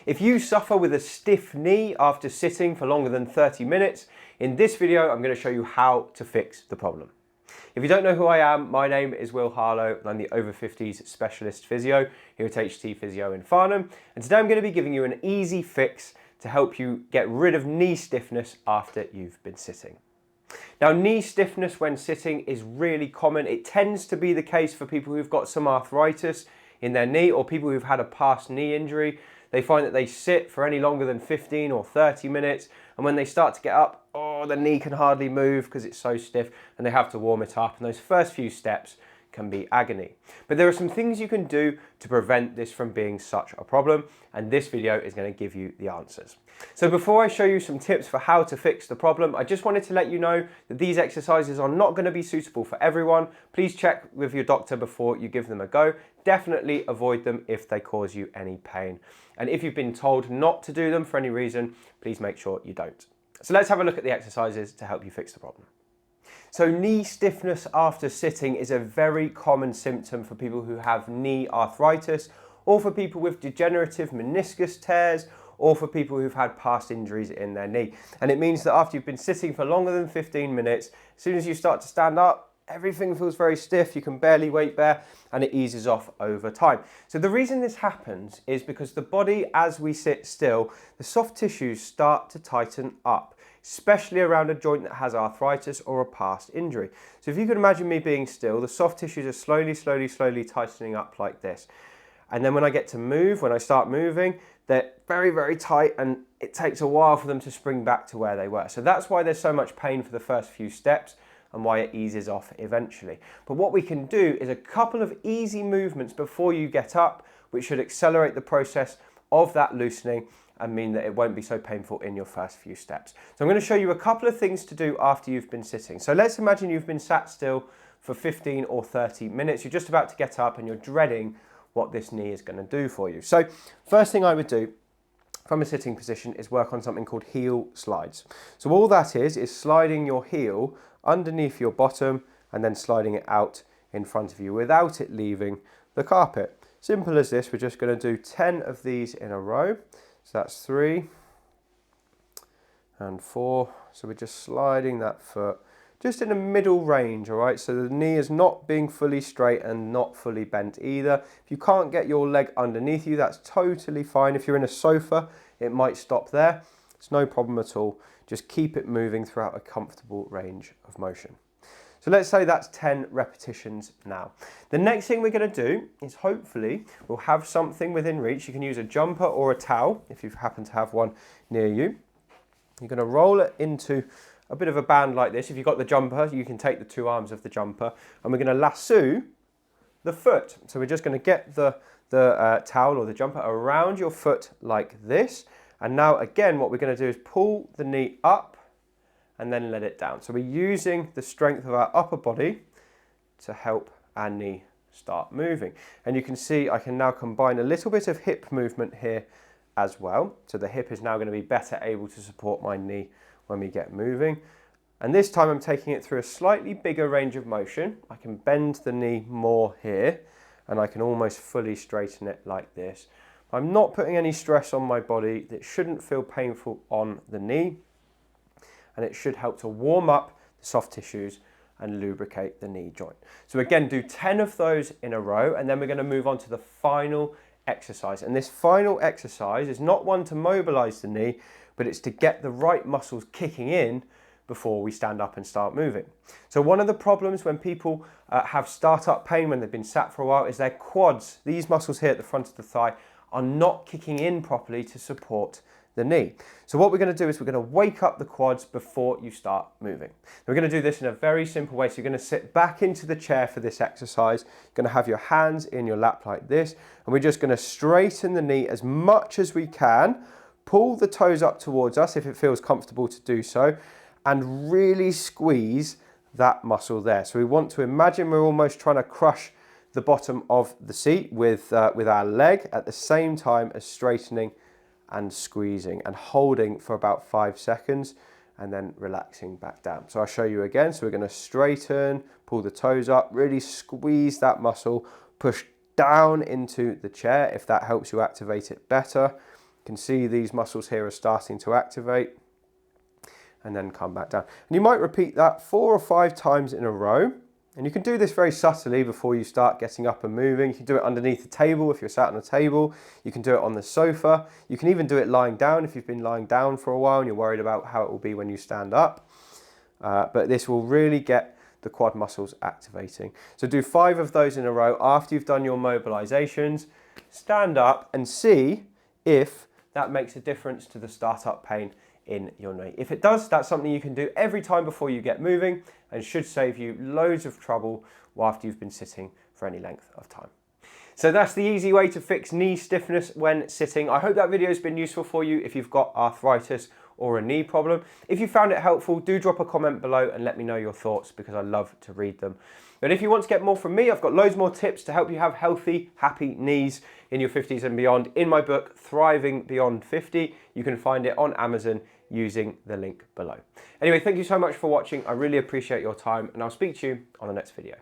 If you suffer with a stiff knee after sitting for longer than 30 minutes, in this video I'm going to show you how to fix the problem. If you don't know who I am, my name is Harlow and I'm the Over-Fifties specialist physio here at HT Physio in Farnham, and today I'm going to be giving you an easy fix to help you get rid of knee stiffness after you've been sitting. Now, knee stiffness when sitting is really common. It tends to be the case for people who've got some arthritis in their knee or people who've had a past knee injury. They find that they sit for any longer than 15 or 30 minutes, and when they start to get up, the knee can hardly move because it's so stiff, and they have to warm it up, and those first few steps can be agony. But there are some things you can do to prevent this from being such a problem, and this video is going to give you the answers. So before I show you some tips for how to fix the problem, I just wanted to let you know that these exercises are not going to be suitable for everyone. Please check with your doctor before you give them a go. Definitely avoid them if they cause you any pain. And if you've been told not to do them for any reason, please make sure you don't. So let's have a look at the exercises to help you fix the problem. So knee stiffness after sitting is a very common symptom for people who have knee arthritis, or for people with degenerative meniscus tears, or for people who've had past injuries in their knee. And it means that after you've been sitting for longer than 15 minutes, as soon as you start to stand up, everything feels very stiff, you can barely weight bear, and it eases off over time. So the reason this happens is because the body, as we sit still, the soft tissues start to tighten up, especially around a joint that has arthritis or a past injury. So if you can imagine me being still, the soft tissues are slowly tightening up like this. And then when I get to move, when I start moving, they're very, very tight, and it takes a while for them to spring back to where they were. So that's why there's so much pain for the first few steps and why it eases off eventually. But what we can do is a couple of easy movements before you get up, which should accelerate the process of that loosening and mean that it won't be so painful in your first few steps. So I'm going to show you a couple of things to do after you've been sitting. So let's imagine you've been sat still for 15 or 30 minutes. You're just about to get up and you're dreading what this knee is going to do for you. So first thing I would do from a sitting position is work on something called heel slides. So all that is sliding your heel underneath your bottom and then sliding it out in front of you without it leaving the carpet. Simple as this. We're just going to do 10 of these in a row. So that's 3 and 4. So we're just sliding that foot just in a middle range, all right? So the knee is not being fully straight and not fully bent either. If you can't get your leg underneath you, that's totally fine. If you're in a sofa, it might stop there. It's no problem at all. Just keep it moving throughout a comfortable range of motion. So let's say that's 10 repetitions now. The next thing we're going to do is hopefully we'll have something within reach. You can use a jumper or a towel if you happen to have one near you. You're going to roll it into a bit of a band like this. If you've got the jumper, you can take the two arms of the jumper, and we're going to lasso the foot. So we're just going to get the towel or the jumper around your foot like this. And now again, what we're going to do is pull the knee up and then let it down. So we're using the strength of our upper body to help our knee start moving. And you can see I can now combine a little bit of hip movement here as well. So the hip is now going to be better able to support my knee when we get moving. And this time I'm taking it through a slightly bigger range of motion. I can bend the knee more here, and I can almost fully straighten it like this. I'm not putting any stress on my body. That shouldn't feel painful on the knee, and it should help to warm up the soft tissues and lubricate the knee joint. So again, do 10 of those in a row, and then we're going to move on to the final exercise. And this final exercise is not one to mobilize the knee, but it's to get the right muscles kicking in before we stand up and start moving. So one of the problems when people have start-up pain when they've been sat for a while is their quads, these muscles here at the front of the thigh, are not kicking in properly to support the knee. So what we're going to do is we're going to wake up the quads before you start moving. We're going to do this in a very simple way. So you're going to sit back into the chair for this exercise. You're going to have your hands in your lap like this, and we're just going to straighten the knee as much as we can. Pull the toes up towards us if it feels comfortable to do so, and really squeeze that muscle there. So we want to imagine we're almost trying to crush the bottom of the seat with our leg at the same time as straightening and squeezing and holding for about 5 seconds and then relaxing back down. So I'll show you again. So we're going to straighten, pull the toes up, really squeeze that muscle, push down into the chair if that helps you activate it better. can see these muscles here are starting to activate, and then come back down. And you might repeat that 4 or 5 times in a row. And you can do this very subtly before you start getting up and moving. You can do it underneath the table if you're sat on a table. You can do it on the sofa. You can even do it lying down if you've been lying down for a while and you're worried about how it will be when you stand up. But this will really get the quad muscles activating. So do 5 of those in a row after you've done your mobilizations. Stand up and see if that makes a difference to the startup pain in your knee. If it does, that's something you can do every time before you get moving and should save you loads of trouble after you've been sitting for any length of time. So that's the easy way to fix knee stiffness when sitting. I hope that video has been useful for you if you've got arthritis or a knee problem. If you found it helpful, do drop a comment below and let me know your thoughts, because I love to read them. But if you want to get more from me, I've got loads more tips to help you have healthy, happy knees in your 50s and beyond in my book, Thriving Beyond 50. You can find it on Amazon using the link below. Anyway, thank you so much for watching. I really appreciate your time, and I'll speak to you on the next video.